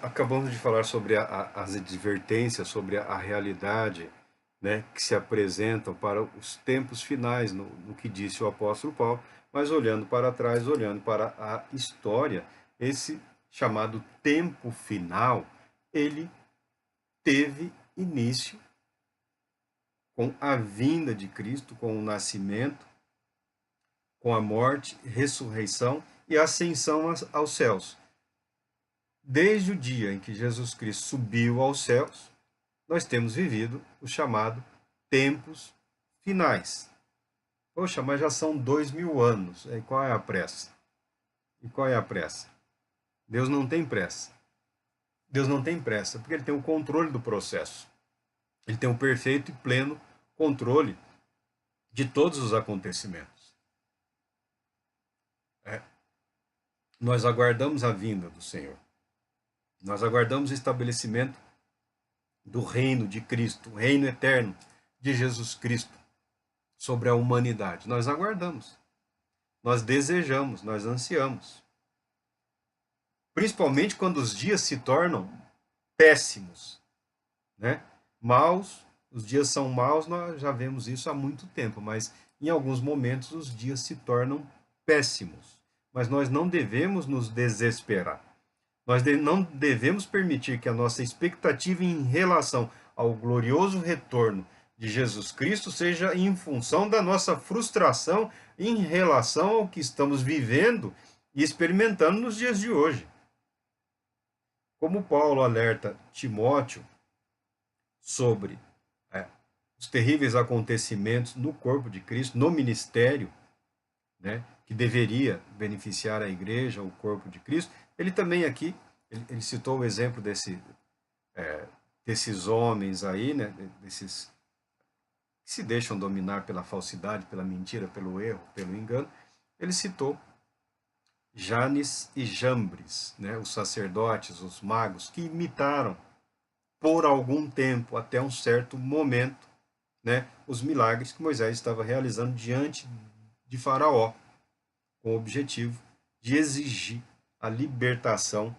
Acabamos de falar sobre as advertências, sobre a realidade, né, que se apresentam para os tempos finais, no que disse o apóstolo Paulo, mas olhando para trás, olhando para a história, esse chamado tempo final, ele teve início com a vinda de Cristo, com o nascimento, com a morte, ressurreição e ascensão aos céus. Desde o dia em que Jesus Cristo subiu aos céus, nós temos vivido o chamado tempos finais. Poxa, mas já são 2000 anos. E qual é a pressa? E qual é a pressa? Deus não tem pressa. Deus não tem pressa, porque Ele tem o controle do processo. Ele tem o perfeito e pleno controle de todos os acontecimentos. É. Nós aguardamos a vinda do Senhor. Nós aguardamos o estabelecimento do reino de Cristo, o reino eterno de Jesus Cristo sobre a humanidade. Nós aguardamos, nós desejamos, nós ansiamos. Principalmente quando os dias se tornam péssimos, né? Maus, os dias são maus, nós já vemos isso há muito tempo, mas em alguns momentos os dias se tornam péssimos. Mas nós não devemos nos desesperar. Nós não devemos permitir que a nossa expectativa em relação ao glorioso retorno de Jesus Cristo seja em função da nossa frustração em relação ao que estamos vivendo e experimentando nos dias de hoje. Como Paulo alerta Timóteo sobre os terríveis acontecimentos no corpo de Cristo, no ministério, né, que deveria beneficiar a igreja, o corpo de Cristo, ele também aqui, ele citou o exemplo desses homens aí, né, desses que se deixam dominar pela falsidade, pela mentira, pelo erro, pelo engano. Ele citou Janes e Jambres, né, os sacerdotes, os magos, que imitaram por algum tempo, até um certo momento, né, os milagres que Moisés estava realizando diante de Faraó, com o objetivo de exigir a libertação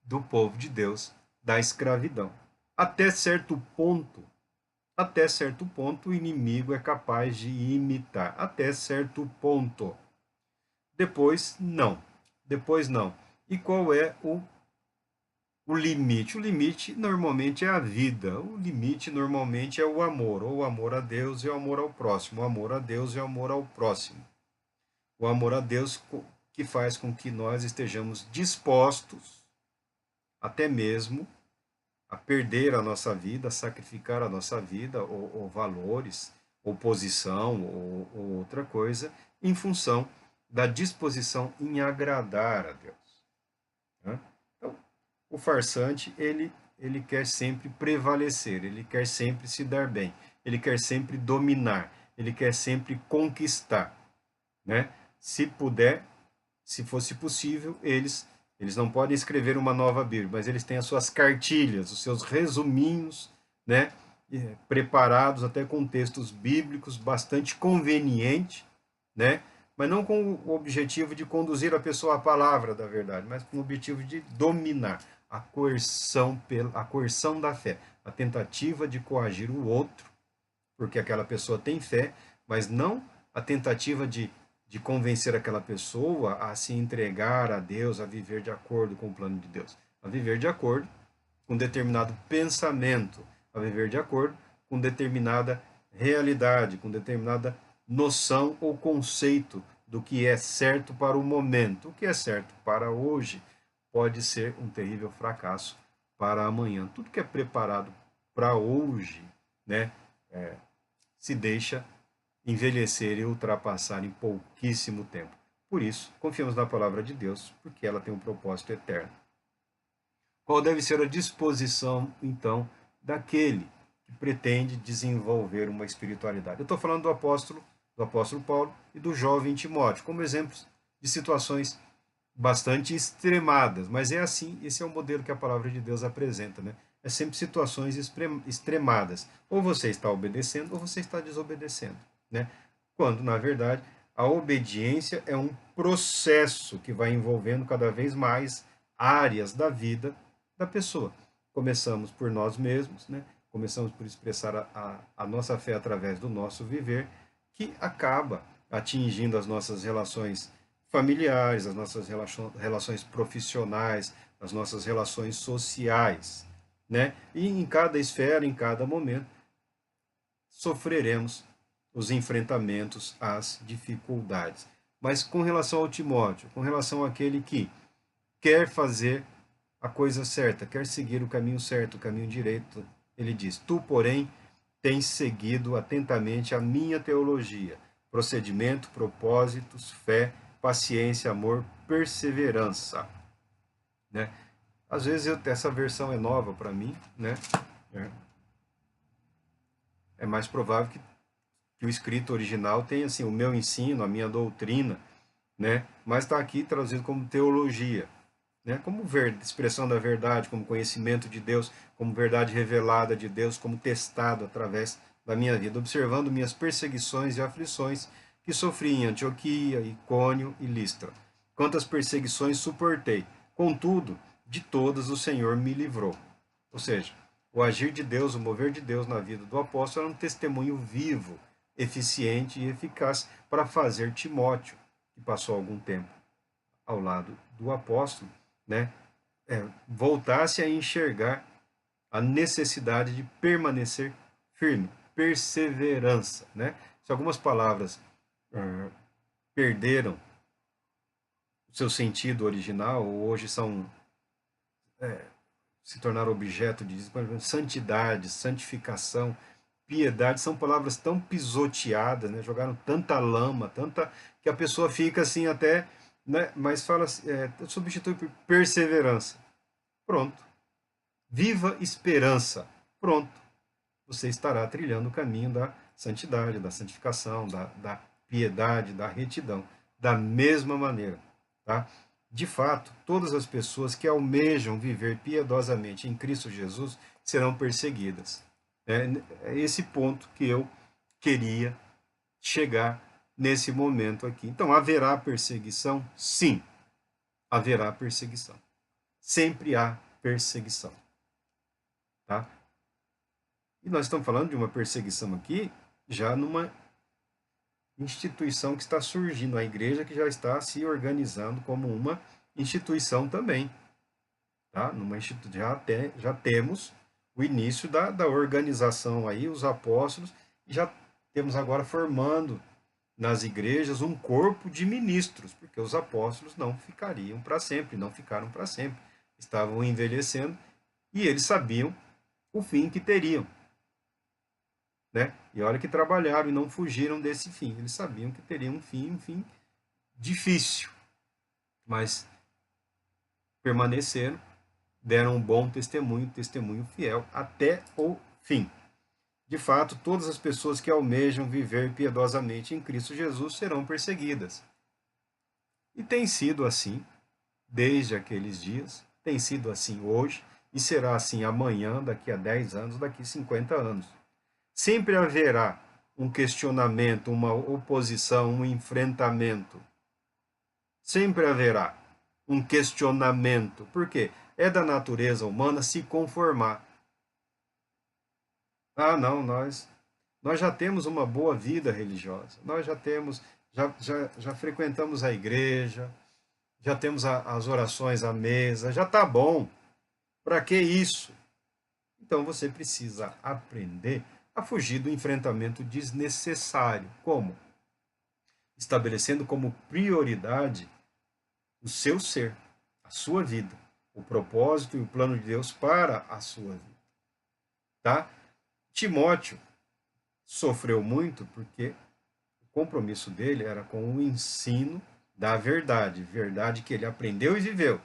do povo de Deus da escravidão. Até certo ponto, o inimigo é capaz de imitar. Até certo ponto. Depois, não. Depois, não. E qual é o limite? O limite normalmente é a vida. O limite normalmente é o amor. Ou o amor a Deus e o amor ao próximo. O amor a Deus e o amor ao próximo. O amor a Deus que faz com que nós estejamos dispostos, até mesmo, a perder a nossa vida, a sacrificar a nossa vida, ou valores, ou posição, ou outra coisa, em função da disposição em agradar a Deus. Né? Então, o farsante, ele quer sempre prevalecer, ele quer sempre se dar bem, ele quer sempre dominar, ele quer sempre conquistar. Né? Se puder, se fosse possível, eles não podem escrever uma nova Bíblia, mas eles têm as suas cartilhas, os seus resuminhos, né, preparados até com textos bíblicos bastante conveniente, né, mas não com o objetivo de conduzir a pessoa à palavra da verdade, mas com o objetivo de dominar a coerção da fé, a tentativa de coagir o outro, porque aquela pessoa tem fé, mas não a tentativa de convencer aquela pessoa a se entregar a Deus, a viver de acordo com o plano de Deus, a viver de acordo com determinado pensamento, a viver de acordo com determinada realidade, com determinada noção ou conceito do que é certo para o momento. O que é certo para hoje pode ser um terrível fracasso para amanhã. Tudo que é preparado para hoje, né, se deixa envelhecer e ultrapassar em pouquíssimo tempo. Por isso, confiamos na palavra de Deus, porque ela tem um propósito eterno. Qual deve ser a disposição, então, daquele que pretende desenvolver uma espiritualidade? Eu estou falando do apóstolo Paulo e do jovem Timóteo, como exemplos de situações bastante extremadas, mas é assim, esse é o modelo que a palavra de Deus apresenta, né? É sempre situações extremadas. Ou você está obedecendo ou você está desobedecendo, né? Quando, na verdade, a obediência é um processo que vai envolvendo cada vez mais áreas da vida da pessoa. Começamos por nós mesmos, né? Começamos por expressar a nossa fé através do nosso viver, que acaba atingindo as nossas relações familiares, as nossas relações profissionais, as nossas relações sociais, né? E em cada esfera, em cada momento, sofreremos os enfrentamentos às dificuldades. Mas com relação ao Timóteo, com relação àquele que quer fazer a coisa certa, quer seguir o caminho certo, o caminho direito, ele diz: Tu, porém, tens seguido atentamente a minha teologia, procedimento, propósitos, fé, paciência, amor, perseverança. Né? Às vezes essa versão é nova para mim, né? É mais provável que o escrito original tenha assim, o meu ensino, a minha doutrina, né? Mas está aqui traduzido como teologia, né? Como expressão da verdade, como conhecimento de Deus, como verdade revelada de Deus, como testado através da minha vida, observando minhas perseguições e aflições que sofri em Antioquia, Icônio e Listra. Quantas perseguições suportei, contudo, de todas o Senhor me livrou. Ou seja, o agir de Deus, o mover de Deus na vida do apóstolo era um testemunho vivo, eficiente e eficaz para fazer Timóteo, que passou algum tempo ao lado do apóstolo, né, voltasse a enxergar a necessidade de permanecer firme, perseverança, né? Se algumas palavras perderam o seu sentido original, ou hoje se tornaram objeto de, por exemplo, santidade, santificação, piedade, são palavras tão pisoteadas, né? Jogaram tanta lama, tanta que a pessoa fica assim até, né? Mas fala, substitui por perseverança. Pronto. Viva esperança. Pronto. Você estará trilhando o caminho da santidade, da santificação, da piedade, da retidão, da mesma maneira, tá? De fato, todas as pessoas que almejam viver piedosamente em Cristo Jesus serão perseguidas. É esse ponto que eu queria chegar nesse momento aqui. Então, haverá perseguição? Sim, haverá perseguição. Sempre há perseguição. Tá? E nós estamos falando de uma perseguição aqui, já numa instituição que está surgindo, a igreja que já está se organizando como uma instituição também. Tá? Já temos o início da organização aí, os apóstolos, e já temos agora formando nas igrejas um corpo de ministros, porque os apóstolos não ficariam para sempre, não ficaram para sempre, estavam envelhecendo e eles sabiam o fim que teriam. Né? E olha que trabalharam e não fugiram desse fim, eles sabiam que teriam um fim difícil, mas permaneceram, deram um bom testemunho fiel até o fim. De fato, todas as pessoas que almejam viver piedosamente em Cristo Jesus serão perseguidas. E tem sido assim desde aqueles dias, tem sido assim hoje, e será assim amanhã, daqui a 10 anos, daqui a 50 anos. Sempre haverá um questionamento, uma oposição, um enfrentamento. Sempre haverá um questionamento. Por quê? É da natureza humana se conformar. Ah, não, nós já temos uma boa vida religiosa. Nós já frequentamos a igreja, já temos as orações à mesa, já está bom. Para que isso? Então você precisa aprender a fugir do enfrentamento desnecessário. Como? Estabelecendo como prioridade o seu ser, a sua vida, o propósito e o plano de Deus para a sua vida. Tá? Timóteo sofreu muito porque o compromisso dele era com o ensino da verdade, verdade que ele aprendeu e viveu.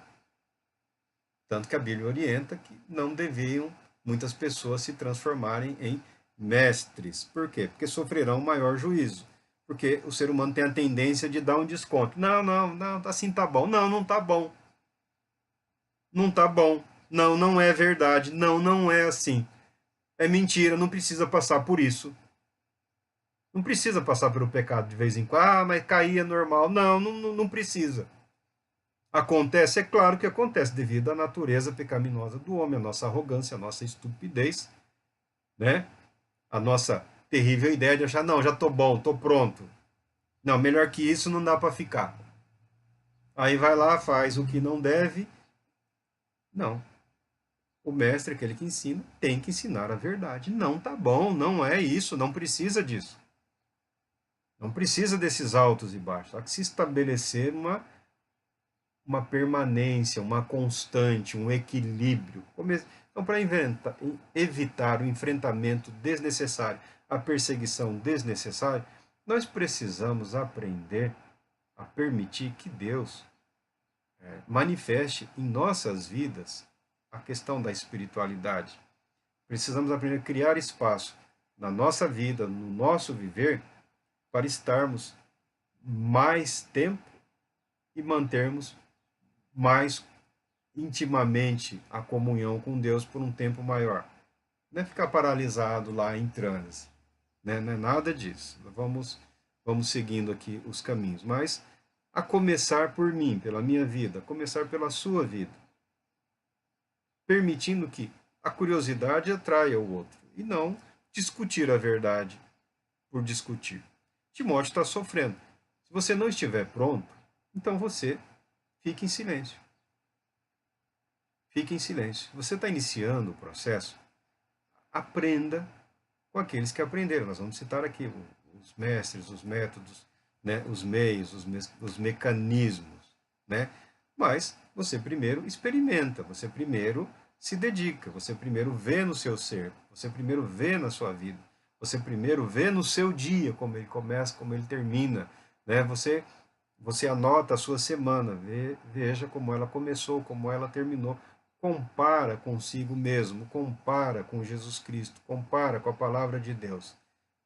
Tanto que a Bíblia orienta que não deviam muitas pessoas se transformarem em mestres. Por quê? Porque sofrerão maior juízo. Porque o ser humano tem a tendência de dar um desconto. Não, assim tá bom. Não tá bom. Não tá bom. Não é verdade. Não é assim. É mentira, não precisa passar por isso. Não precisa passar pelo pecado de vez em quando. Ah, mas cair é normal. Não precisa. Acontece? É claro que acontece, devido à natureza pecaminosa do homem, a nossa arrogância, a nossa estupidez, né? A nossa terrível ideia de achar, não, já tô bom, tô pronto. Não, melhor que isso não dá para ficar. Aí vai lá, faz o que não deve. Não. O mestre, aquele que ensina, tem que ensinar a verdade. Não tá bom, não é isso, não precisa disso. Não precisa desses altos e baixos. Há que se estabelecer uma permanência, uma constante, um equilíbrio. Então, para evitar o enfrentamento desnecessário, a perseguição desnecessária, nós precisamos aprender a permitir que Deus manifeste em nossas vidas a questão da espiritualidade. Precisamos aprender a criar espaço na nossa vida, no nosso viver, para estarmos mais tempo e mantermos mais intimamente a comunhão com Deus por um tempo maior. Não é ficar paralisado lá em transe, né? Não é nada disso. Vamos seguindo aqui os caminhos, mas a começar por mim, pela minha vida, a começar pela sua vida, permitindo que a curiosidade atraia o outro e não discutir a verdade por discutir. Timóteo está sofrendo. Se você não estiver pronto, então você fique em silêncio. Fique em silêncio. Você está iniciando o processo, aprenda com aqueles que aprenderam. Nós vamos citar aqui os mestres, os métodos, né, os meios, os mecanismos, né? Mas você primeiro experimenta, você primeiro se dedica, você primeiro vê no seu ser, você primeiro vê na sua vida, você primeiro vê no seu dia como ele começa, como ele termina, né? Você anota a sua semana, veja como ela começou, como ela terminou, compara consigo mesmo, compara com Jesus Cristo, compara com a palavra de Deus.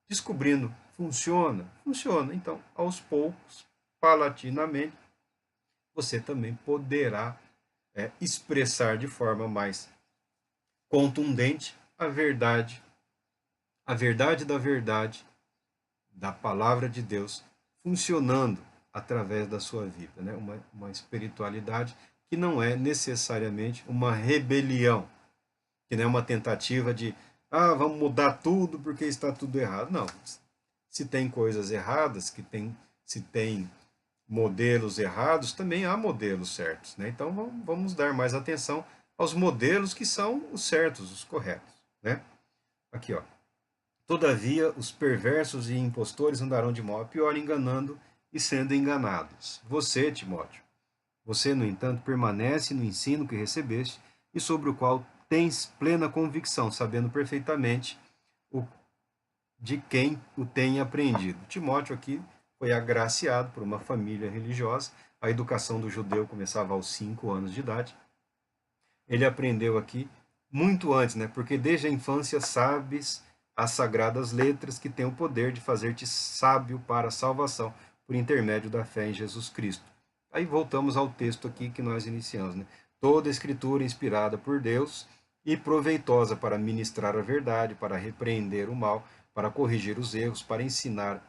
Descobrindo, funciona? Funciona. Então, aos poucos, paulatinamente, você também poderá expressar de forma mais contundente a verdade da palavra de Deus, funcionando através da sua vida. Né? Uma espiritualidade que não é necessariamente uma rebelião, que não é uma tentativa de, vamos mudar tudo porque está tudo errado. Não. Se tem coisas erradas, se tem modelos errados, também há modelos certos. Né? Então vamos dar mais atenção aos modelos que são os certos, os corretos. Né? Aqui, ó. Todavia, os perversos e impostores andarão de mal a pior, enganando e sendo enganados. Você, Timóteo, você, no entanto, permanece no ensino que recebeste e sobre o qual tens plena convicção, sabendo perfeitamente de quem o tem aprendido. Timóteo aqui foi agraciado por uma família religiosa. A educação do judeu começava aos 5 anos de idade. Ele aprendeu aqui muito antes, né? Porque desde a infância sabes as sagradas letras que têm o poder de fazer-te sábio para a salvação por intermédio da fé em Jesus Cristo. Aí voltamos ao texto aqui que nós iniciamos, né? Toda escritura inspirada por Deus e proveitosa para ministrar a verdade, para repreender o mal, para corrigir os erros, para ensinar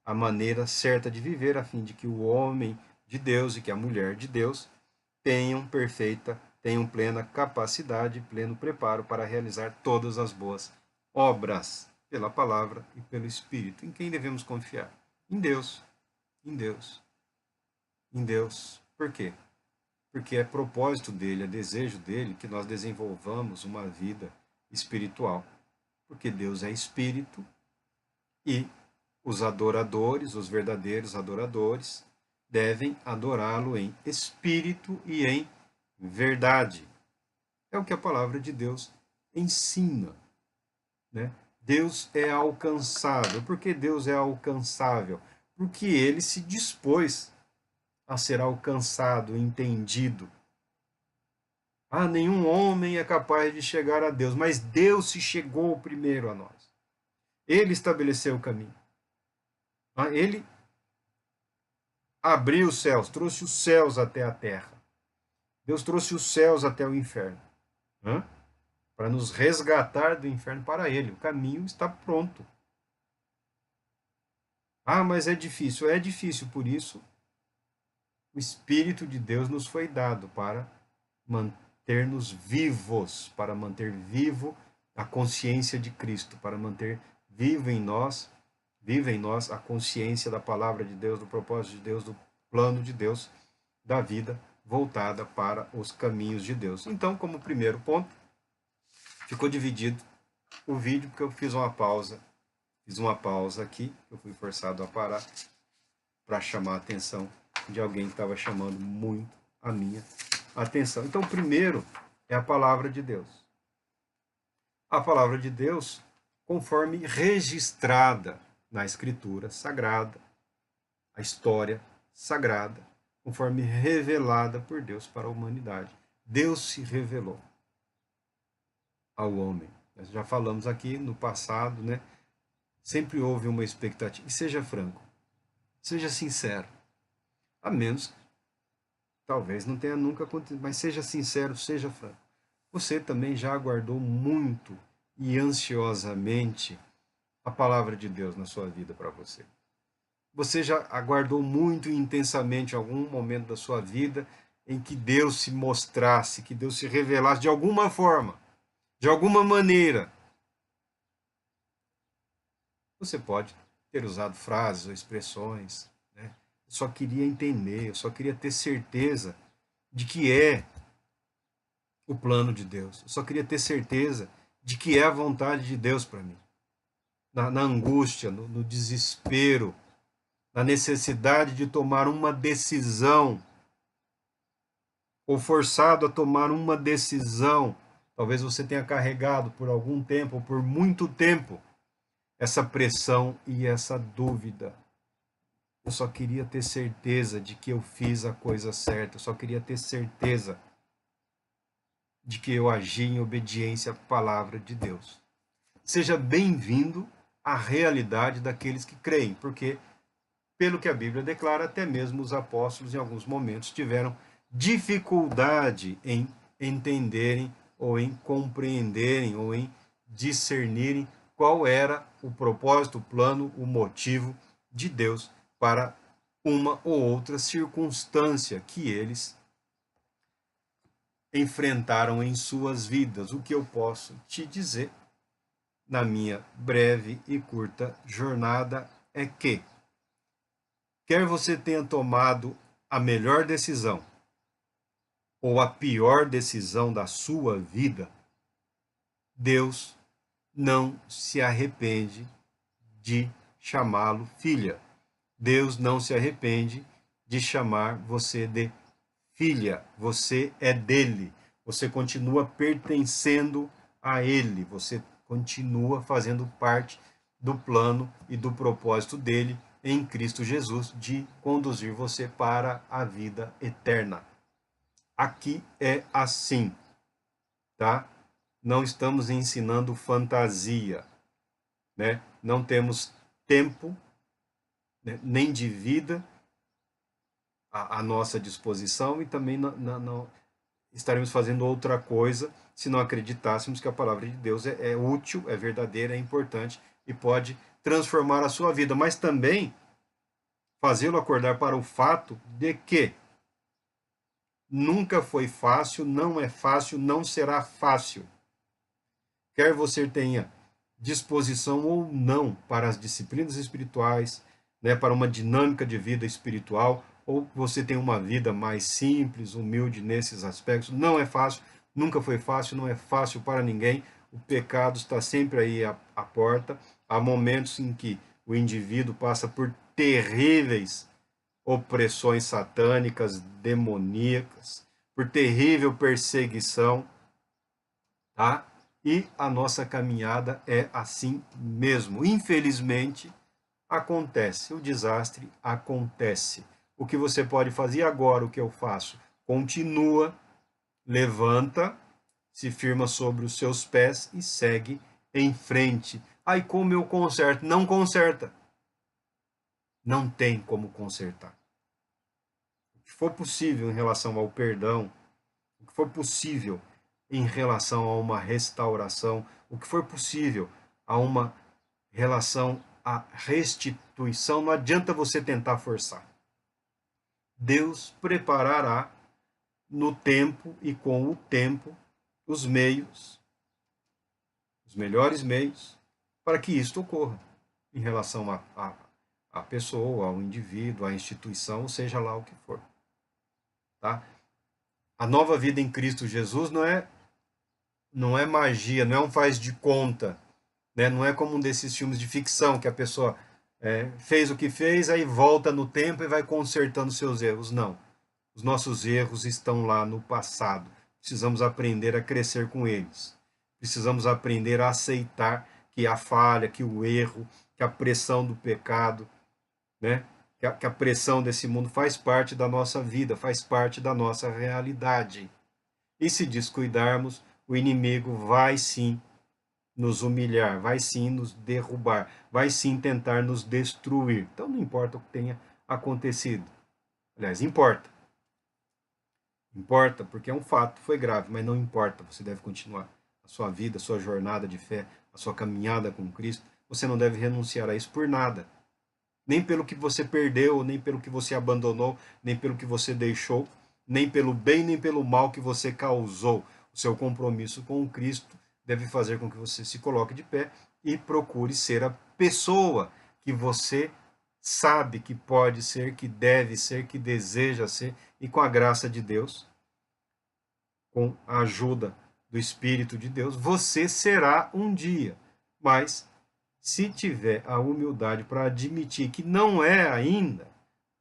a maneira certa de viver, a fim de que o homem de Deus e que a mulher de Deus tenham plena capacidade, pleno preparo para realizar todas as boas obras, pela palavra e pelo Espírito. Em quem devemos confiar? Em Deus. Em Deus. Em Deus. Por quê? Porque é propósito dele, é desejo dele que nós desenvolvamos uma vida espiritual. Porque Deus é espírito e os adoradores, os verdadeiros adoradores, devem adorá-lo em espírito e em verdade. É o que a palavra de Deus ensina. Né? Deus é alcançável. Por que Deus é alcançável? Porque ele se dispôs a ser alcançado, entendido. Nenhum homem é capaz de chegar a Deus, mas Deus se chegou primeiro a nós. Ele estabeleceu o caminho. Ele abriu os céus, trouxe os céus até a terra. Deus trouxe os céus até o inferno. Para nos resgatar do inferno para ele. O caminho está pronto. Mas é difícil. É difícil, por isso O Espírito de Deus nos foi dado para manter-nos vivos, para manter vivo a consciência de Cristo, para manter viva em nós a consciência da palavra de Deus, do propósito de Deus, do plano de Deus, da vida voltada para os caminhos de Deus. Então, como primeiro ponto, ficou dividido o vídeo porque eu fiz uma pausa aqui, eu fui forçado a parar para chamar a atenção de alguém que estava chamando muito a minha atenção. Então, o primeiro é a palavra de Deus. A palavra de Deus, conforme registrada na Escritura Sagrada, a história sagrada, conforme revelada por Deus para a humanidade. Deus se revelou ao homem. Nós já falamos aqui no passado, né? Sempre houve uma expectativa. E seja franco, seja sincero. A menos, talvez não tenha nunca acontecido, mas seja sincero, seja franco. Você também já aguardou muito e ansiosamente a palavra de Deus na sua vida para você. Você já aguardou muito e intensamente algum momento da sua vida em que Deus se mostrasse, que Deus se revelasse de alguma forma, de alguma maneira. Você pode ter usado frases ou expressões, né? Eu só queria entender, eu só queria ter certeza de que é o plano de Deus. Eu só queria ter certeza de que é a vontade de Deus para mim. Na angústia, no desespero, na necessidade de tomar uma decisão, ou forçado a tomar uma decisão. Talvez você tenha carregado por algum tempo, ou por muito tempo, essa pressão e essa dúvida. Eu só queria ter certeza de que eu fiz a coisa certa, eu só queria ter certeza de que eu agi em obediência à palavra de Deus. Seja bem-vindo à realidade daqueles que creem, porque, pelo que a Bíblia declara, até mesmo os apóstolos, em alguns momentos, tiveram dificuldade em entenderem, ou em compreenderem, ou em discernirem qual era o propósito, o plano, o motivo de Deus para uma ou outra circunstância que eles enfrentaram em suas vidas. O que eu posso te dizer, na minha breve e curta jornada, é que, quer você tenha tomado a melhor decisão ou a pior decisão da sua vida, Deus não se arrepende de chamá-lo filha. Deus não se arrepende de chamar você de filha. Você é dele. Você continua pertencendo a ele. Você continua fazendo parte do plano e do propósito dele em Cristo Jesus de conduzir você para a vida eterna. Aqui é assim, tá? Não estamos ensinando fantasia, né? Não temos tempo, né, nem de vida à nossa disposição, e também não estaremos fazendo outra coisa se não acreditássemos que a palavra de Deus é útil, é verdadeira, é importante e pode transformar a sua vida, mas também fazê-lo acordar para o fato de que nunca foi fácil, não é fácil, não será fácil. Quer você tenha disposição ou não para as disciplinas espirituais, né, para uma dinâmica de vida espiritual, ou você tem uma vida mais simples, humilde nesses aspectos, não é fácil, nunca foi fácil, não é fácil para ninguém. O pecado está sempre aí à porta. Há momentos em que o indivíduo passa por terríveis opressões satânicas, demoníacas, por terrível perseguição, tá? E a nossa caminhada é assim mesmo. Infelizmente, acontece, o desastre acontece. O que você pode fazer agora, o que eu faço? Continua, levanta, se firma sobre os seus pés e segue em frente. Aí como eu conserto? Não conserta. Não tem como consertar. O que for possível em relação ao perdão, o que for possível em relação a uma restauração, o que for possível a uma relação à restituição, não adianta você tentar forçar. Deus preparará no tempo e com o tempo os meios, os melhores meios, para que isto ocorra em relação à pessoa, ao indivíduo, à instituição, seja lá o que for. Tá? A nova vida em Cristo Jesus não é magia, não é um faz de conta, né? Não é como um desses filmes de ficção que a pessoa fez o que fez, aí volta no tempo e vai consertando seus erros. Não. Os nossos erros estão lá no passado. Precisamos aprender a crescer com eles. Precisamos aprender a aceitar que a falha, que o erro, que a pressão do pecado, né? Que a pressão desse mundo faz parte da nossa vida, faz parte da nossa realidade. E se descuidarmos, o inimigo vai sim nos humilhar, vai sim nos derrubar, vai sim tentar nos destruir. Então não importa o que tenha acontecido. Aliás, importa. Importa porque é um fato, foi grave, mas não importa, você deve continuar a sua vida, a sua jornada de fé, a sua caminhada com Cristo. Você não deve renunciar a isso por nada. Nem pelo que você perdeu, nem pelo que você abandonou, nem pelo que você deixou, nem pelo bem, nem pelo mal que você causou. O seu compromisso com Cristo deve fazer com que você se coloque de pé e procure ser a pessoa que você sabe que pode ser, que deve ser, que deseja ser, e com a graça de Deus, com a ajuda do Espírito de Deus, você será um dia. Mas se tiver a humildade para admitir que não é ainda,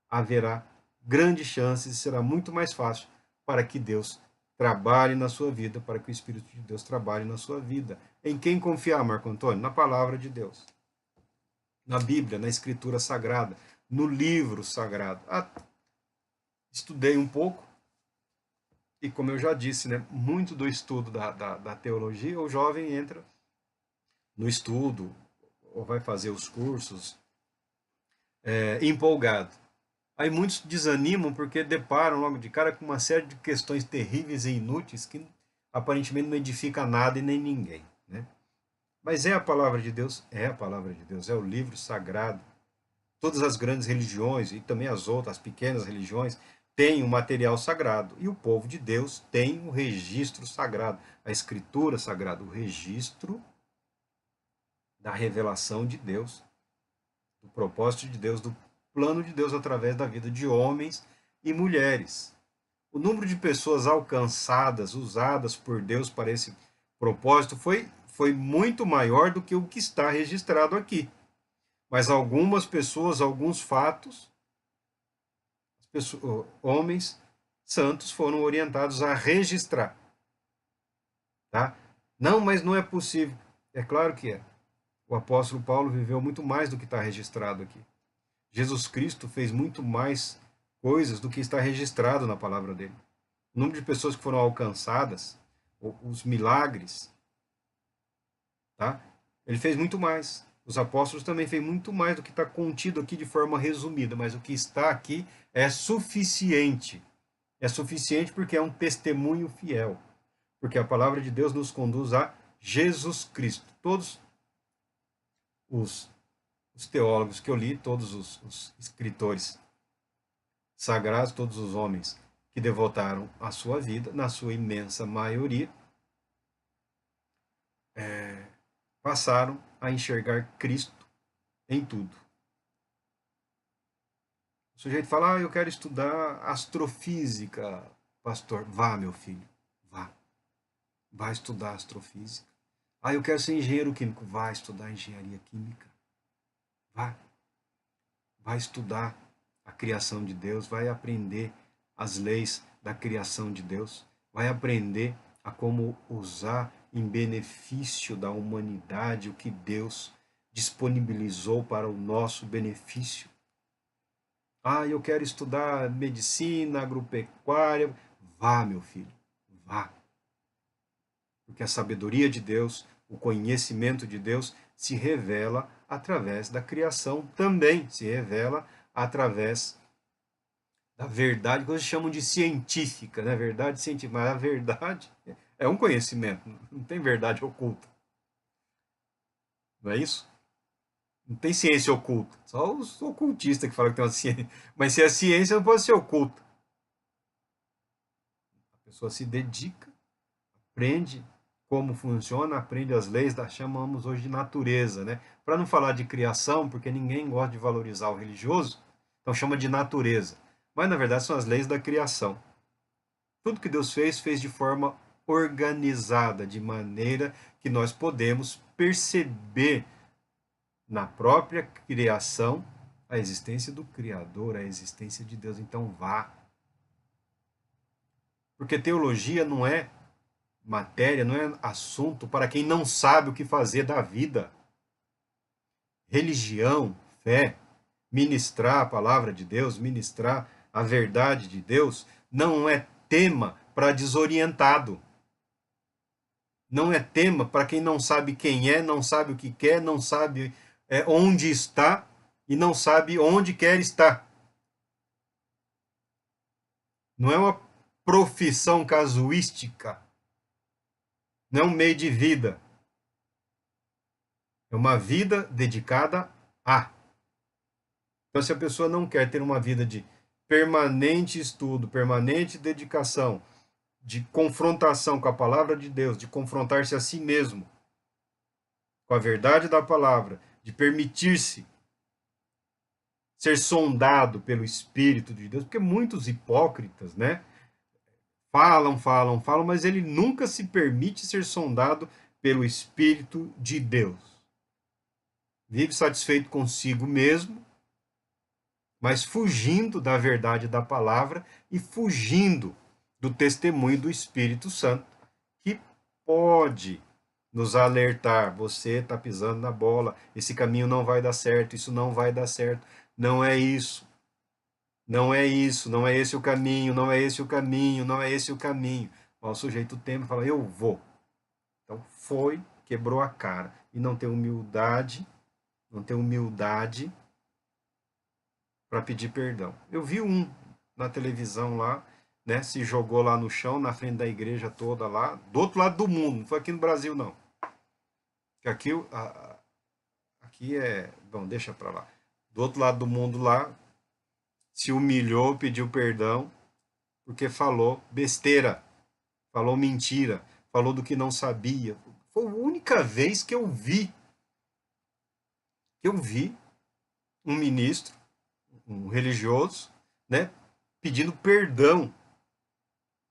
haverá grandes chances e será muito mais fácil para que Deus trabalhe na sua vida, para que o Espírito de Deus trabalhe na sua vida. Em quem confiar, Marco Antônio? Na palavra de Deus, na Bíblia, na Escritura Sagrada, no livro sagrado. Estudei um pouco, e como eu já disse, né, muito do estudo da teologia, o jovem entra no estudo, ou vai fazer os cursos, empolgado. Aí muitos desanimam porque deparam logo de cara com uma série de questões terríveis e inúteis que aparentemente não edifica nada e nem ninguém. Né? Mas é a palavra de Deus? É a palavra de Deus, é o livro sagrado. Todas as grandes religiões e também as outras, as pequenas religiões, têm um material sagrado. E o povo de Deus tem um registro sagrado, a escritura sagrada, o registro da revelação de Deus, do propósito de Deus, do plano de Deus através da vida de homens e mulheres. O número de pessoas alcançadas, usadas por Deus para esse propósito foi muito maior do que o que está registrado aqui. Mas algumas pessoas, alguns fatos, homens santos foram orientados a registrar. Tá? Não, mas não é possível. É claro que é. O apóstolo Paulo viveu muito mais do que está registrado aqui. Jesus Cristo fez muito mais coisas do que está registrado na palavra dele. O número de pessoas que foram alcançadas, os milagres, tá? Ele fez muito mais. Os apóstolos também fez muito mais do que está contido aqui de forma resumida, mas o que está aqui é suficiente. É suficiente porque é um testemunho fiel. Porque a palavra de Deus nos conduz a Jesus Cristo. Todos os, os teólogos que eu li, todos os escritores sagrados, todos os homens que devotaram a sua vida, na sua imensa maioria, passaram a enxergar Cristo em tudo. O sujeito fala, eu quero estudar astrofísica, pastor. Vá, meu filho, vá. Vá estudar astrofísica. Eu quero ser engenheiro químico. Vá estudar engenharia química. Vá. Vai estudar a criação de Deus, vai aprender as leis da criação de Deus, vai aprender a como usar em benefício da humanidade o que Deus disponibilizou para o nosso benefício. Eu quero estudar medicina, agropecuária. Vá, meu filho, vá. Porque a sabedoria de Deus, o conhecimento de Deus se revela através da criação também, se revela através da verdade, que eles chamam de científica, né? Verdade científica, mas a verdade é um conhecimento, não tem verdade oculta. Não é isso? Não tem ciência oculta. Só os ocultistas que falam que tem uma ciência. Mas se é ciência, não pode ser oculta. A pessoa se dedica, aprende como funciona, aprende as leis, chamamos hoje de natureza, né? Para não falar de criação, porque ninguém gosta de valorizar o religioso, então chama de natureza. Mas na verdade são as leis da criação. Tudo que Deus fez, fez de forma organizada, de maneira que nós podemos perceber na própria criação a existência do Criador, a existência de Deus. Então vá. Porque teologia não é matéria, não é assunto para quem não sabe o que fazer da vida. Religião, fé, ministrar a palavra de Deus, ministrar a verdade de Deus, não é tema para desorientado. Não é tema para quem não sabe quem é, não sabe o que quer, não sabe onde está e não sabe onde quer estar. Não é uma profissão casuística, não é um meio de vida. É uma vida dedicada a. Então, se a pessoa não quer ter uma vida de permanente estudo, permanente dedicação, de confrontação com a palavra de Deus, de confrontar-se a si mesmo com a verdade da palavra, de permitir-se ser sondado pelo Espírito de Deus, porque muitos hipócritas, né? Falam, mas ele nunca se permite ser sondado pelo Espírito de Deus. Vive satisfeito consigo mesmo, mas fugindo da verdade da palavra e fugindo do testemunho do Espírito Santo, que pode nos alertar: você está pisando na bola, esse caminho não vai dar certo, isso não vai dar certo, não é isso, não é isso, não é esse o caminho, não é esse o caminho, não é esse o caminho. O sujeito teme e fala: eu vou. Então foi, quebrou a cara e não tem humildade, não tem humildade para pedir perdão. Eu vi um na televisão lá, né, se jogou lá no chão, na frente da igreja toda lá, do outro lado do mundo, não foi aqui no Brasil não. Aqui, aqui é, bom, deixa para lá. Do outro lado do mundo lá, se humilhou, pediu perdão, porque falou besteira, falou mentira, falou do que não sabia. Foi a única vez que eu vi um ministro, um religioso, né, pedindo perdão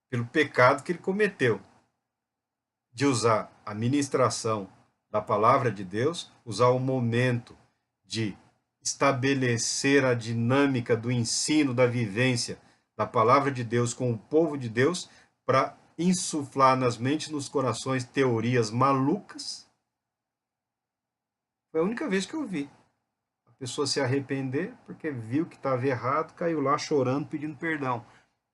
pelo pecado que ele cometeu, de usar a ministração da palavra de Deus, usar o momento de estabelecer a dinâmica do ensino, da vivência da palavra de Deus com o povo de Deus, para insuflar nas mentes e nos corações teorias malucas. Foi a única vez que eu vi a pessoa se arrepender porque viu que estava errado, caiu lá chorando, pedindo perdão.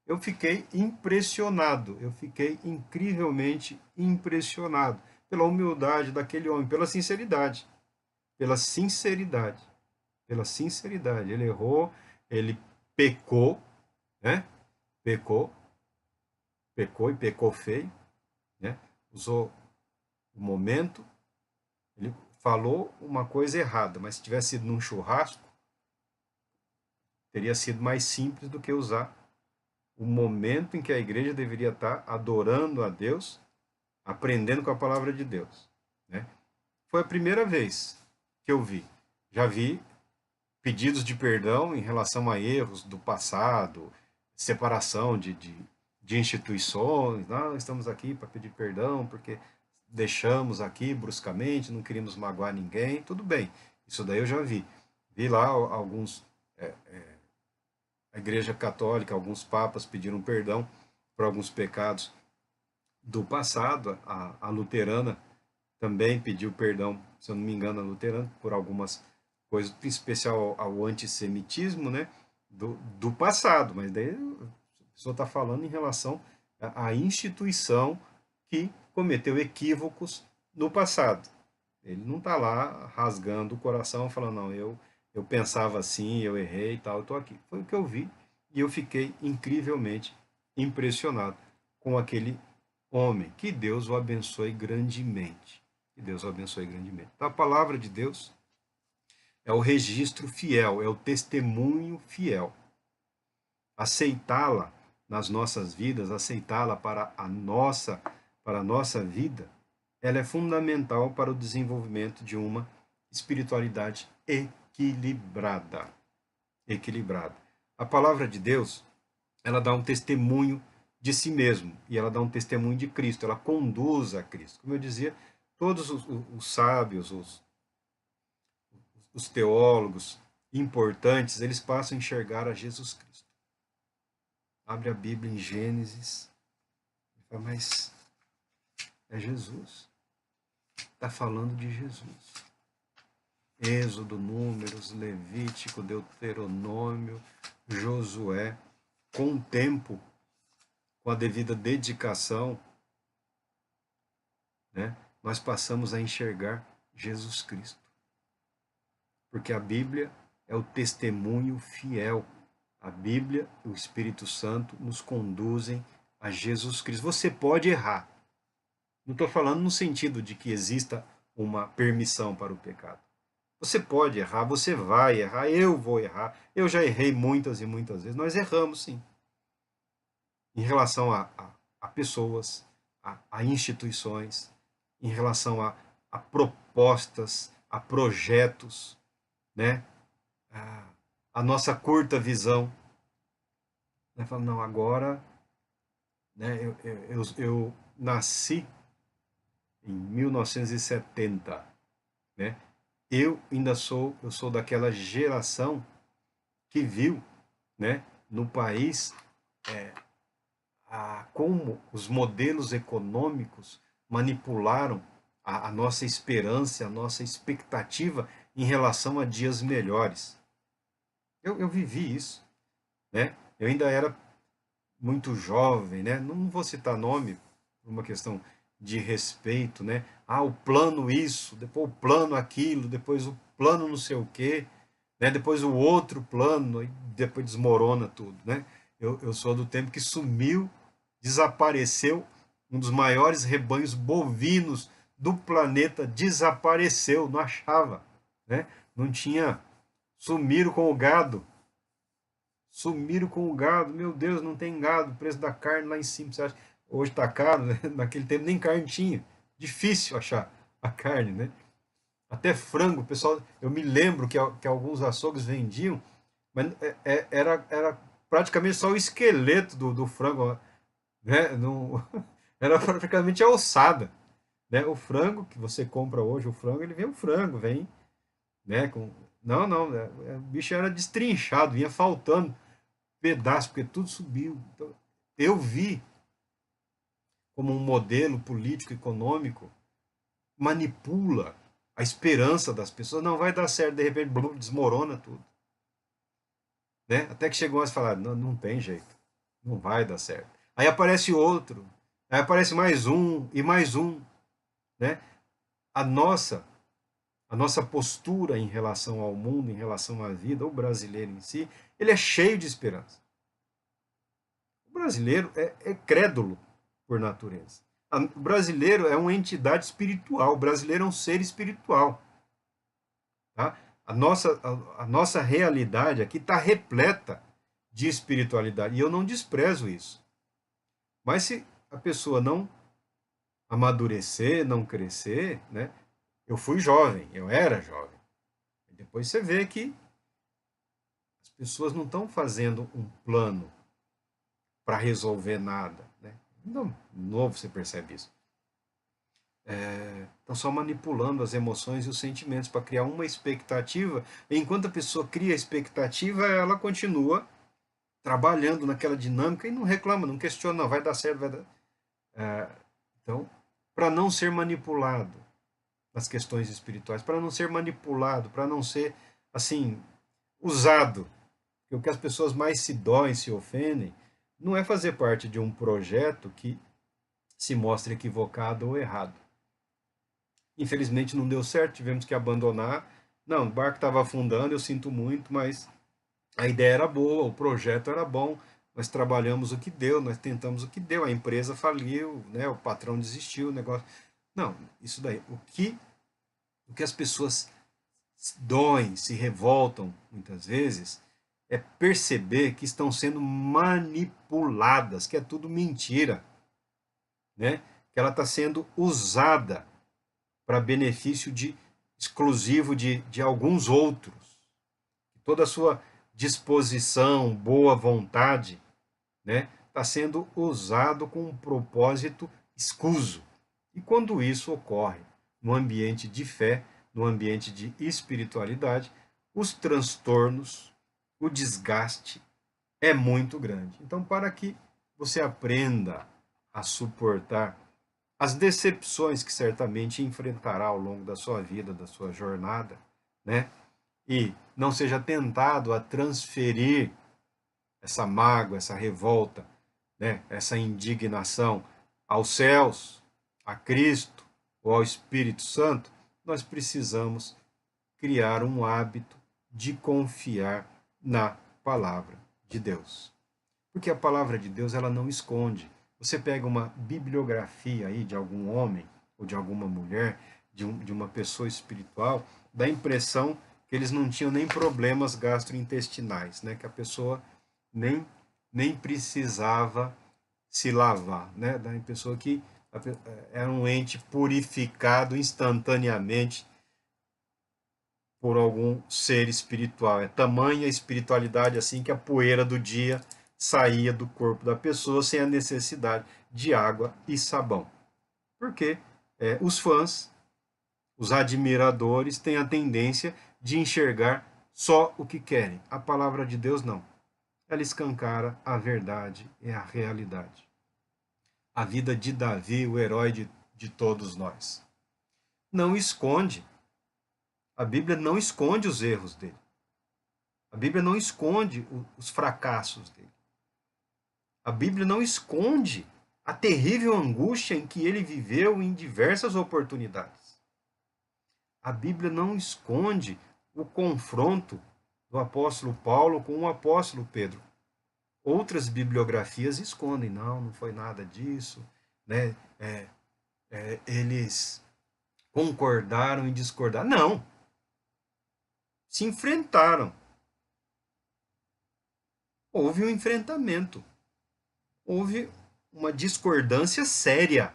Eu fiquei impressionado, eu fiquei incrivelmente impressionado pela humildade daquele homem, pela sinceridade, pela sinceridade, pela sinceridade. Ele errou, ele pecou, né? Pecou, pecou e pecou feio, né? Usou o momento, ele falou uma coisa errada, mas se tivesse sido num churrasco, teria sido mais simples do que usar o momento em que a igreja deveria estar adorando a Deus, aprendendo com a palavra de Deus. Né? Foi a primeira vez que eu vi. Já vi pedidos de perdão em relação a erros do passado, separação de instituições. Não, estamos aqui para pedir perdão porque deixamos aqui bruscamente, não queríamos magoar ninguém. Tudo bem, isso daí eu já vi. Vi lá alguns a Igreja Católica, alguns papas pediram perdão por alguns pecados do passado. A luterana também pediu perdão, se eu não me engano, a luterana, por algumas coisas, em especial ao antissemitismo, né, do passado. Mas daí a pessoa está falando em relação à instituição que cometeu equívocos no passado. Ele não está lá rasgando o coração, falando: não, eu pensava assim, eu errei e tal, eu estou aqui. Foi o que eu vi e eu fiquei incrivelmente impressionado com aquele homem. Que Deus o abençoe grandemente. Que Deus o abençoe grandemente. Então, a palavra de Deus é o registro fiel, é o testemunho fiel. Aceitá-la nas nossas vidas, aceitá-la para a nossa vida, ela é fundamental para o desenvolvimento de uma espiritualidade equilibrada. Equilibrada. A palavra de Deus, ela dá um testemunho de si mesmo e ela dá um testemunho de Cristo, ela conduz a Cristo. Como eu dizia, todos os sábios, os teólogos importantes, eles passam a enxergar a Jesus Cristo. Abre a Bíblia em Gênesis, mas é Jesus. Está falando de Jesus. Êxodo, Números, Levítico, Deuteronômio, Josué, com o tempo, com a devida dedicação, né, nós passamos a enxergar Jesus Cristo. Porque a Bíblia é o testemunho fiel. A Bíblia e o Espírito Santo nos conduzem a Jesus Cristo. Você pode errar. Não estou falando no sentido de que exista uma permissão para o pecado. Você pode errar, você vai errar, eu vou errar. Eu já errei muitas e muitas vezes. Nós erramos, sim. Em relação a pessoas, a instituições, em relação a propostas, a projetos, né? A nossa curta visão. Né? Falando, não, agora, né, eu nasci em 1970, né? Eu sou daquela geração que viu, né, no país como os modelos econômicos manipularam a nossa esperança, a nossa expectativa em relação a dias melhores. Eu vivi isso, né? Eu ainda era muito jovem, né? Não vou citar nome, por uma questão de respeito, né? Ah, o plano isso, depois o plano aquilo, depois o plano não sei o quê, né? Depois o outro plano, e depois desmorona tudo, né? Eu sou do tempo que sumiu, desapareceu, um dos maiores rebanhos bovinos do planeta desapareceu, não achava, né? Não tinha, sumiram com o gado, sumiram com o gado, meu Deus, não tem gado, o preço da carne lá em cima, você acha? Hoje está caro, né? Naquele tempo nem carne tinha, difícil achar a carne, né? Até frango, pessoal, eu me lembro que alguns açougues vendiam, mas era praticamente só o esqueleto do frango, né? Não, era praticamente a ossada, né? O frango que você compra hoje, o frango, ele vem o frango, vem, né? O bicho era destrinchado, vinha faltando pedaço, porque tudo subiu. Então, eu vi como um modelo político econômico manipula a esperança das pessoas, não vai dar certo, de repente blum, desmorona tudo, né? Até que chegou a falar, não, não tem jeito, não vai dar certo. Aí aparece outro, aí aparece mais um, né? A nossa a nossa postura em relação ao mundo, em relação à vida, o brasileiro em si, ele é cheio de esperança. O brasileiro é crédulo por natureza. O brasileiro é uma entidade espiritual, o brasileiro é um ser espiritual. Tá? A nossa realidade aqui está repleta de espiritualidade, e eu não desprezo isso. Mas se a pessoa não amadurecer, não crescer, né? Eu fui jovem, eu era jovem. E depois você vê que as pessoas não estão fazendo um plano para resolver nada. Né? Não, novo você percebe isso. Estão só manipulando as emoções e os sentimentos para criar uma expectativa. E enquanto a pessoa cria a expectativa, ela continua trabalhando naquela dinâmica e não reclama, não questiona, não, vai dar certo, vai dar. Então, para não ser manipulado nas questões espirituais, para não ser manipulado, para não ser, assim, usado. Porque o que as pessoas mais se doem, se ofendem, não é fazer parte de um projeto que se mostra equivocado ou errado. Infelizmente não deu certo, tivemos que abandonar. Não, o barco estava afundando, eu sinto muito, mas a ideia era boa, o projeto era bom, nós trabalhamos o que deu, nós tentamos o que deu, a empresa faliu, né, o patrão desistiu, o negócio. Não, isso daí. O que as pessoas doem, se revoltam muitas vezes, é perceber que estão sendo manipuladas, que é tudo mentira, né? Que ela está sendo usada para benefício exclusivo de alguns outros. Toda a sua disposição, boa vontade, né, está sendo usado com um propósito escuso. E quando isso ocorre no ambiente de fé, no ambiente de espiritualidade, os transtornos, o desgaste é muito grande. Então, para que você aprenda a suportar as decepções que certamente enfrentará ao longo da sua vida, da sua jornada, né? E não seja tentado a transferir essa mágoa, essa revolta, né? Essa indignação aos céus, a Cristo ou ao Espírito Santo, nós precisamos criar um hábito de confiar na palavra de Deus. Porque a palavra de Deus, ela não esconde. Você pega uma bibliografia aí de algum homem ou de alguma mulher, de uma pessoa espiritual, dá a impressão que eles não tinham nem problemas gastrointestinais, né? Que a pessoa nem precisava se lavar, né? Dá a impressão que era um ente purificado instantaneamente por algum ser espiritual. É tamanha a espiritualidade assim que a poeira do dia saía do corpo da pessoa sem a necessidade de água e sabão. Porque os fãs, os admiradores, têm a tendência de enxergar só o que querem. A palavra de Deus não. Ela escancara a verdade e a realidade. A vida de Davi, o herói de todos nós. Não esconde. A Bíblia não esconde os erros dele. A Bíblia não esconde os fracassos dele. A Bíblia não esconde a terrível angústia em que ele viveu em diversas oportunidades. A Bíblia não esconde o confronto do apóstolo Paulo com o apóstolo Pedro. Outras bibliografias escondem, não foi nada disso, né? Eles concordaram em discordar. Não, se enfrentaram. Houve um enfrentamento. Houve uma discordância séria.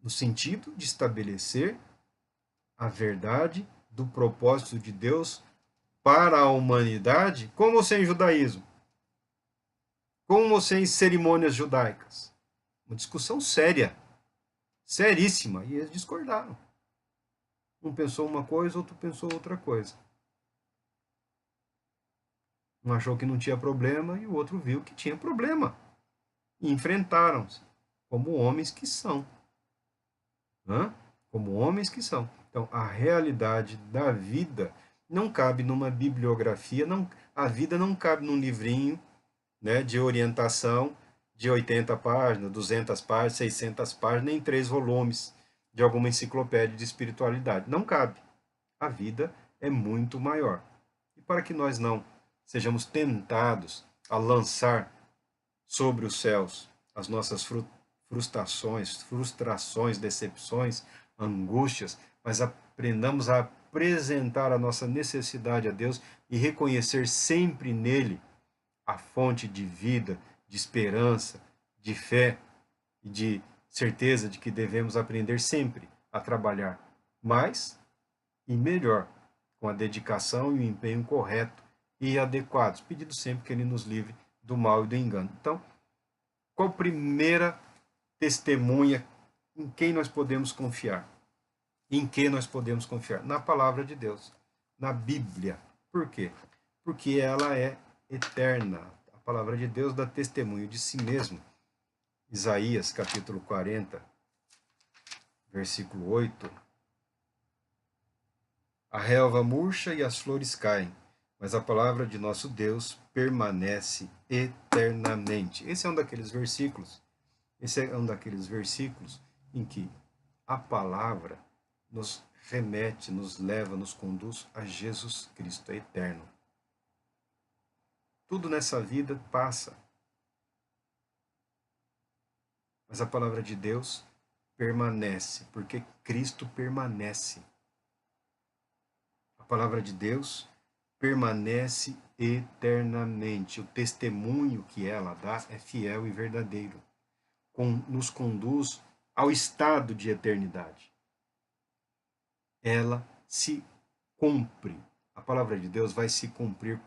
No sentido de estabelecer a verdade do propósito de Deus para a humanidade, com ou sem judaísmo, com ou sem cerimônias judaicas. Uma discussão séria, seríssima, e eles discordaram. Um pensou uma coisa, outro pensou outra coisa. Um achou que não tinha problema e o outro viu que tinha problema. E enfrentaram-se como homens que são. Como homens que são. Então, a realidade da vida não cabe numa bibliografia, a vida não cabe num livrinho, né, de orientação de 80 páginas, 200 páginas, 600 páginas, nem 3 volumes de alguma enciclopédia de espiritualidade. Não cabe. A vida é muito maior. E para que nós não sejamos tentados a lançar sobre os céus as nossas frustrações, decepções, angústias, mas aprendamos a apresentar a nossa necessidade a Deus e reconhecer sempre nele a fonte de vida, de esperança, de fé e de certeza de que devemos aprender sempre a trabalhar mais e melhor, com a dedicação e o empenho correto e adequados, pedindo sempre que ele nos livre do mal e do engano. Então, qual primeira testemunha em quem nós podemos confiar? Em que nós podemos confiar? Na palavra de Deus, na Bíblia. Por quê? Porque ela é eterna. A palavra de Deus dá testemunho de si mesmo. Isaías, capítulo 40, versículo 8. A relva murcha e as flores caem, mas a palavra de nosso Deus permanece eternamente. Esse é um daqueles versículos. Esse é um daqueles versículos em que a palavra nos remete, nos leva, nos conduz a Jesus Cristo, é eterno. Tudo nessa vida passa. Mas a palavra de Deus permanece, porque Cristo permanece. A palavra de Deus permanece eternamente. O testemunho que ela dá é fiel e verdadeiro. Nos conduz ao estado de eternidade. Ela se cumpre. A palavra de Deus vai se cumprir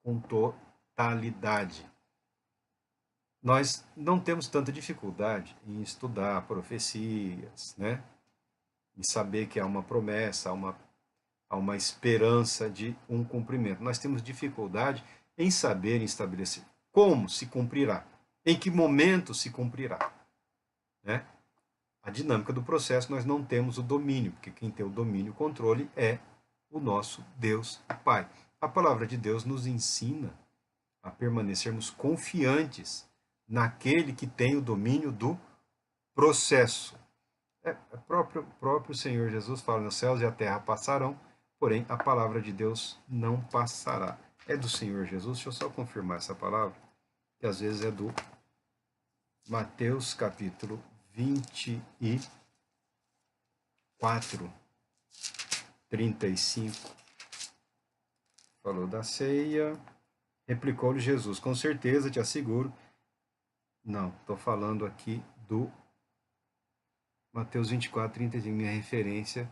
com totalidade. Nós não temos tanta dificuldade em estudar profecias, né? Em saber que há uma promessa, há uma esperança de um cumprimento. Nós temos dificuldade em saber, em estabelecer como se cumprirá, em que momento se cumprirá, né? A dinâmica do processo nós não temos o domínio, porque quem tem o domínio, o controle é o nosso Deus e Pai. A palavra de Deus nos ensina a permanecermos confiantes naquele que tem o domínio do processo. O próprio Senhor Jesus fala: os céus e a terra passarão, porém a palavra de Deus não passará. É do Senhor Jesus? Deixa eu só confirmar essa palavra, que às vezes é do Mateus capítulo 24, 35. Falou da ceia. Replicou-lhe Jesus: com certeza te asseguro. Não, estou falando aqui do Mateus 24, 35, minha referência.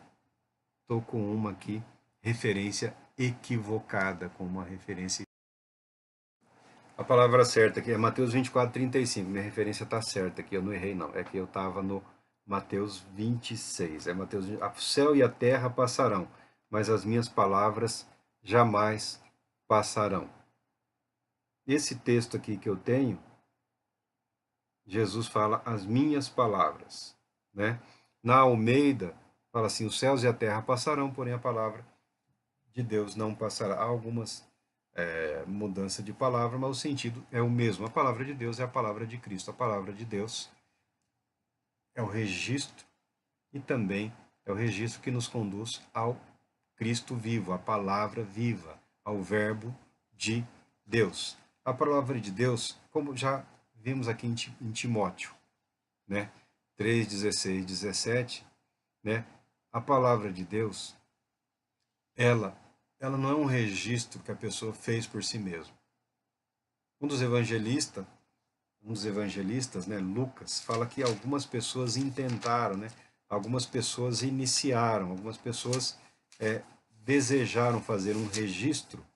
Estou com uma aqui, referência equivocada, com uma referência. A palavra certa aqui é Mateus 24, 35. Minha referência está certa aqui, eu não errei não. É que eu estava no Mateus 26. É Mateus, o céu e a terra passarão, mas as minhas palavras jamais passarão. Esse texto aqui que eu tenho, Jesus fala as minhas palavras, né? Na Almeida, fala assim: os céus e a terra passarão, porém a palavra de Deus não passará. Há algumas mudanças de palavra, mas o sentido é o mesmo. A palavra de Deus é a palavra de Cristo. A palavra de Deus é o registro e também é o registro que nos conduz ao Cristo vivo, à palavra viva, ao verbo de Deus. A palavra de Deus, como já vimos aqui em Timóteo, né? 3, 16, 17, né? A palavra de Deus, ela não é um registro que a pessoa fez por si mesma. Um dos evangelistas, né, Lucas, fala que algumas pessoas intentaram, né? Algumas pessoas iniciaram, algumas pessoas desejaram fazer um registro,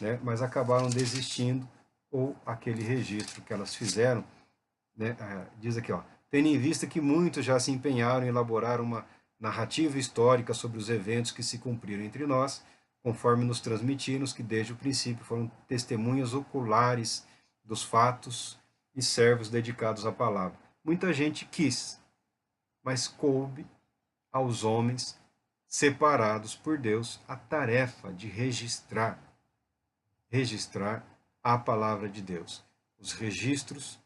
né, mas acabaram desistindo, ou aquele registro que elas fizeram, né, diz aqui, ó, tendo em vista que muitos já se empenharam em elaborar uma narrativa histórica sobre os eventos que se cumpriram entre nós, conforme nos transmitiram, que desde o princípio foram testemunhas oculares dos fatos e servos dedicados à palavra. Muita gente quis, mas coube aos homens separados por Deus a tarefa de registrar a palavra de Deus, os registros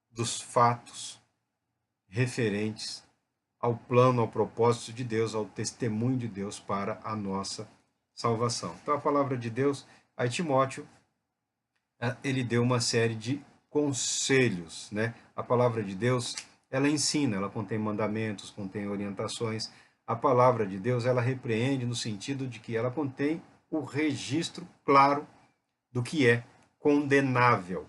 dos fatos referentes ao plano, ao propósito de Deus, ao testemunho de Deus para a nossa salvação. Então a palavra de Deus, a Timóteo, ele deu uma série de conselhos, né? A palavra de Deus, ela ensina, ela contém mandamentos, contém orientações. A palavra de Deus, ela repreende no sentido de que ela contém o registro claro do que é condenável.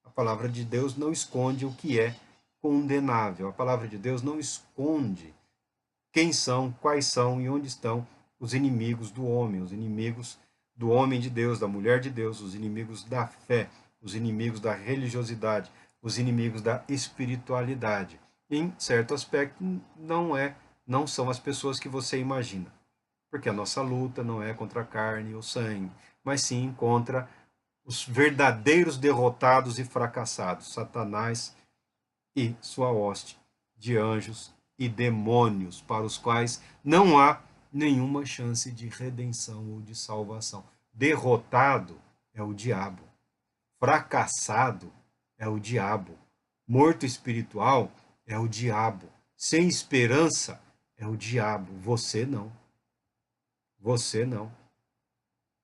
A palavra de Deus não esconde o que é condenável. A palavra de Deus não esconde quem são, quais são e onde estão os inimigos do homem, os inimigos do homem de Deus, da mulher de Deus, os inimigos da fé, os inimigos da religiosidade, os inimigos da espiritualidade. Em certo aspecto, não são as pessoas que você imagina, porque a nossa luta não é contra a carne ou sangue, mas sim contra os verdadeiros derrotados e fracassados, Satanás e sua hoste de anjos e demônios, para os quais não há nenhuma chance de redenção ou de salvação. Derrotado é o diabo. Fracassado é o diabo. Morto espiritual é o diabo. Sem esperança é o diabo. Você não. Você não.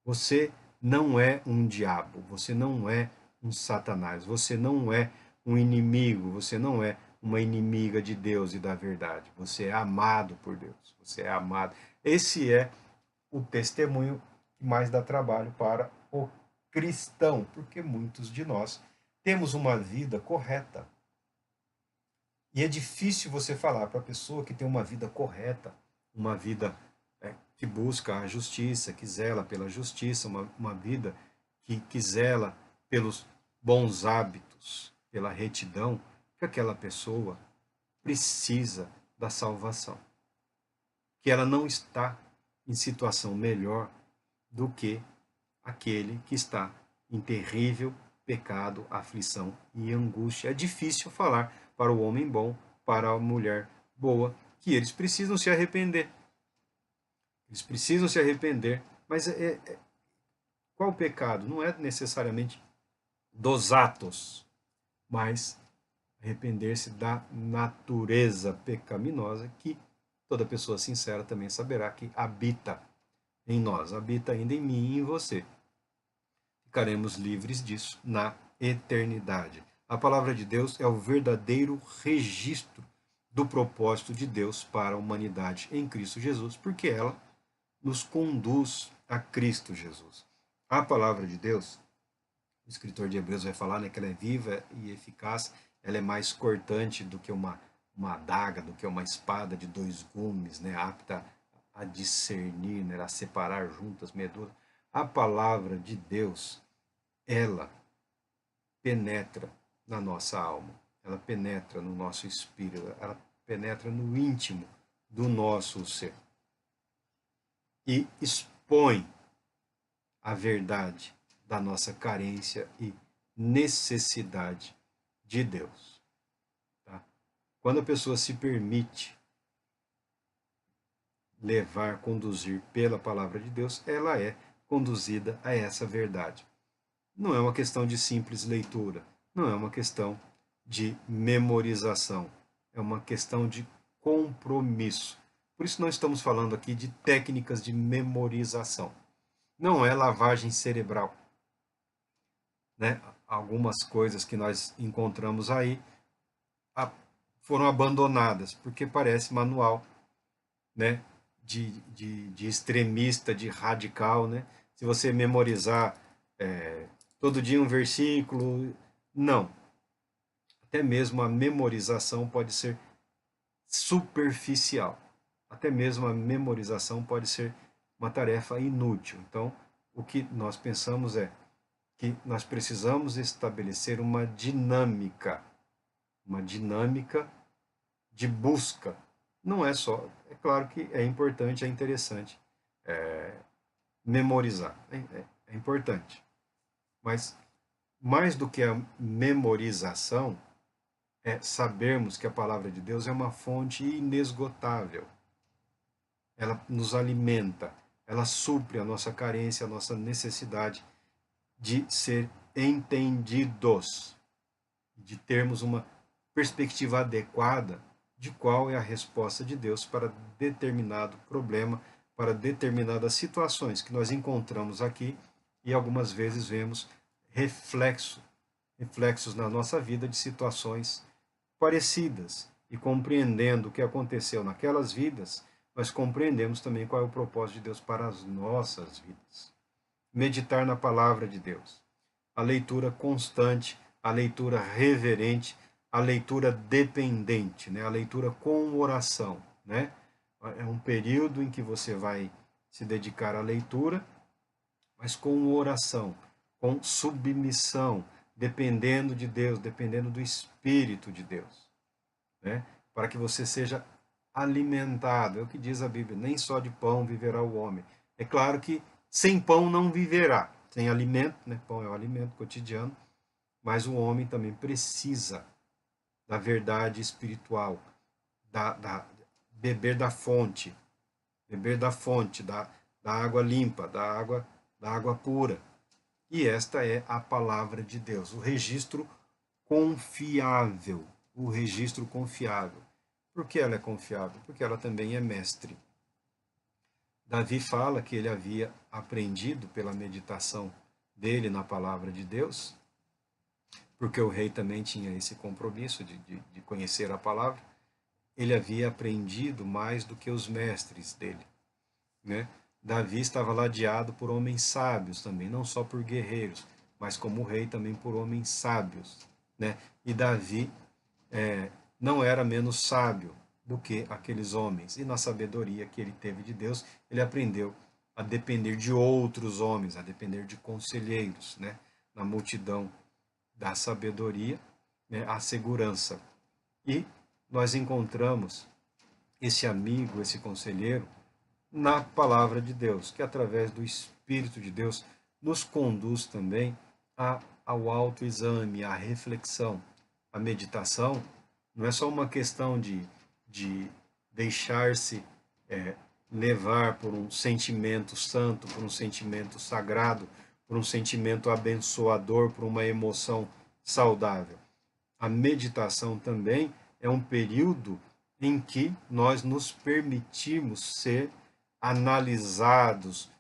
Você não é um diabo. Você não é um Satanás. Você não é um inimigo. Você não é uma inimiga de Deus e da verdade. Você é amado por Deus. Você é amado. Esse é o testemunho que mais dá trabalho para o cristão, porque muitos de nós temos uma vida correta. E é difícil você falar para a pessoa que tem uma vida correta, uma vida que busca a justiça, que zela pela justiça, uma vida que zela pelos bons hábitos, pela retidão, que aquela pessoa precisa da salvação. Que ela não está em situação melhor do que aquele que está em terrível pecado, aflição e angústia. É difícil falar para o homem bom, para a mulher boa, que eles precisam se arrepender. Eles precisam se arrepender, mas qual o pecado? Não é necessariamente dos atos, mas arrepender-se da natureza pecaminosa que toda pessoa sincera também saberá que habita em nós, habita ainda em mim e em você. Ficaremos livres disso na eternidade. A palavra de Deus é o verdadeiro registro do propósito de Deus para a humanidade em Cristo Jesus, porque ela nos conduz a Cristo Jesus. A palavra de Deus, o escritor de Hebreus vai falar, né, que ela é viva e eficaz, ela é mais cortante do que uma adaga, do que uma espada de 2 gumes, né, apta a discernir, né, a separar juntas medulas. A palavra de Deus, ela penetra na nossa alma, ela penetra no nosso espírito, ela penetra no íntimo do nosso ser e expõe a verdade da nossa carência e necessidade de Deus. Tá? Quando a pessoa se permite levar, conduzir pela palavra de Deus, ela é conduzida a essa verdade. Não é uma questão de simples leitura, não é uma questão de memorização, é uma questão de compromisso. Por isso nós estamos falando aqui de técnicas de memorização. Não é lavagem cerebral. Né? Algumas coisas que nós encontramos aí foram abandonadas, porque parece manual, né? de extremista, de radical. Né? Se você memorizar todo dia um versículo, não. Até mesmo a memorização pode ser superficial. Até mesmo a memorização pode ser uma tarefa inútil. Então, o que nós pensamos é que nós precisamos estabelecer uma dinâmica de busca. Não é só, é claro que é importante, é interessante memorizar, é importante. Mas mais do que a memorização, é sabermos que a palavra de Deus é uma fonte inesgotável. Ela nos alimenta, ela supre a nossa carência, a nossa necessidade de ser entendidos, de termos uma perspectiva adequada de qual é a resposta de Deus para determinado problema, para determinadas situações que nós encontramos aqui e algumas vezes vemos reflexos na nossa vida de situações parecidas. E compreendendo o que aconteceu naquelas vidas, nós compreendemos também qual é o propósito de Deus para as nossas vidas. Meditar na palavra de Deus. A leitura constante, a leitura reverente, a leitura dependente, né? A leitura com oração. Né? É um período em que você vai se dedicar à leitura, mas com oração, com submissão, dependendo de Deus, dependendo do Espírito de Deus. Né? Para que você seja alimentado. É o que diz a Bíblia, nem só de pão viverá o homem. É claro que sem pão não viverá, sem alimento, né? Pão é o alimento cotidiano, mas o homem também precisa da verdade espiritual, beber da fonte, da água limpa, da água pura. E esta é a palavra de Deus, o registro confiável, o registro confiável. Por que ela é confiável? Porque ela também é mestre. Davi fala que ele havia aprendido pela meditação dele na palavra de Deus porque o rei também tinha esse compromisso de conhecer a palavra. Ele havia aprendido mais do que os mestres dele, né? Davi estava ladeado por homens sábios também, não só por guerreiros, mas como rei também por homens sábios, né? E Davi não era menos sábio do que aqueles homens. E na sabedoria que ele teve de Deus, ele aprendeu a depender de outros homens, a depender de conselheiros, né? Na multidão da sabedoria, né? A segurança. E nós encontramos esse amigo, esse conselheiro, na palavra de Deus, que através do Espírito de Deus nos conduz também ao autoexame, à reflexão. A meditação não é só uma questão de deixar-se levar por um sentimento santo, por um sentimento sagrado, por um sentimento abençoador, por uma emoção saudável. A meditação também é um período em que nós nos permitimos ser analisados,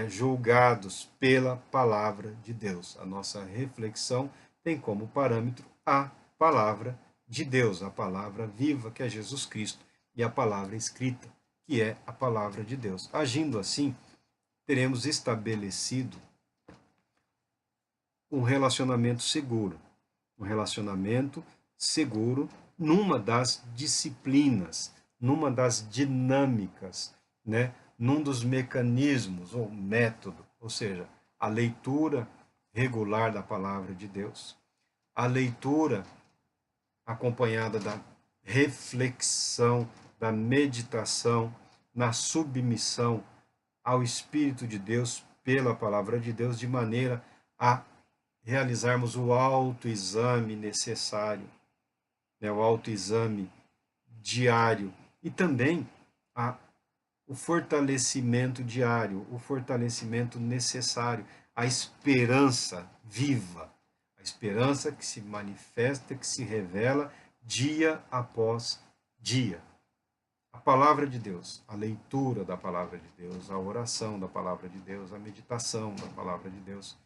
julgados pela palavra de Deus. A nossa reflexão tem como parâmetro a palavra de Deus, a palavra viva, que é Jesus Cristo, e a palavra escrita, que é a palavra de Deus. Agindo assim, teremos estabelecido um relacionamento seguro. Um relacionamento seguro numa das disciplinas, numa das dinâmicas, né? Num dos mecanismos ou método, ou seja, a leitura regular da palavra de Deus, a leitura acompanhada da reflexão, da meditação, na submissão ao Espírito de Deus pela palavra de Deus, de maneira a realizarmos o autoexame necessário, né, o autoexame diário e também o fortalecimento diário, o fortalecimento necessário, a esperança viva, a esperança que se manifesta, que se revela dia após dia. A palavra de Deus, a leitura da palavra de Deus, a oração da palavra de Deus, a meditação da palavra de Deus,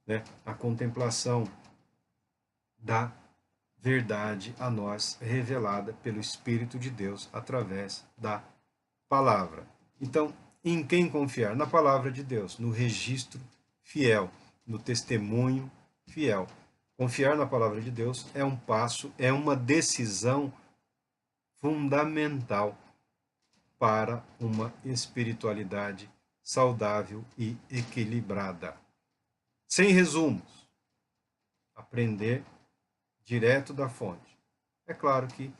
né? A contemplação da verdade a nós revelada pelo Espírito de Deus através da palavra. Então, em quem confiar? Na palavra de Deus, no registro fiel, no testemunho fiel. Confiar na palavra de Deus é um passo, é uma decisão fundamental para uma espiritualidade saudável e equilibrada. Sem resumos, aprender direto da fonte. É claro que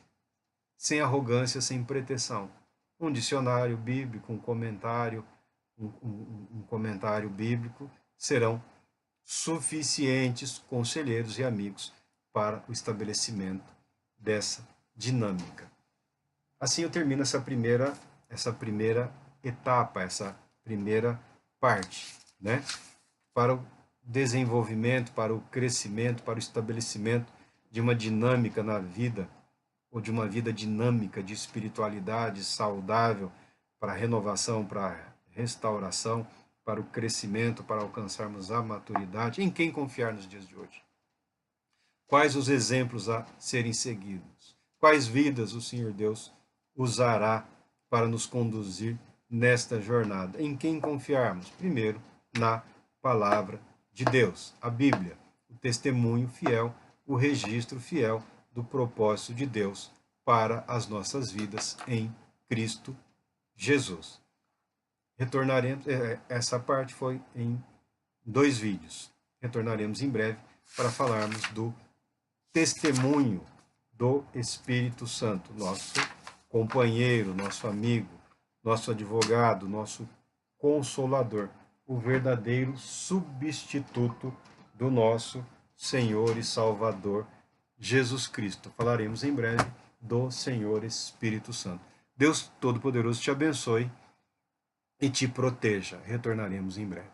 sem arrogância, sem pretensão. Um dicionário bíblico, um comentário bíblico serão suficientes conselheiros e amigos para o estabelecimento dessa dinâmica. Assim eu termino essa primeira etapa, essa primeira parte, né? Para o desenvolvimento, para o crescimento, para o estabelecimento de uma dinâmica na vida, ou de uma vida dinâmica de espiritualidade saudável, para a renovação, para a restauração, para o crescimento, para alcançarmos a maturidade. Em quem confiar nos dias de hoje? Quais os exemplos a serem seguidos? Quais vidas o Senhor Deus usará para nos conduzir nesta jornada? Em quem confiarmos? Primeiro, na palavra de Deus, a Bíblia, o testemunho fiel, o registro fiel do propósito de Deus para as nossas vidas em Cristo Jesus. Retornaremos, essa parte foi em 2 vídeos. Retornaremos em breve para falarmos do testemunho do Espírito Santo, nosso companheiro, nosso amigo, nosso advogado, nosso consolador, o verdadeiro substituto do nosso Senhor e Salvador Jesus Cristo. Falaremos em breve do Senhor Espírito Santo. Deus Todo-Poderoso te abençoe e te proteja. Retornaremos em breve.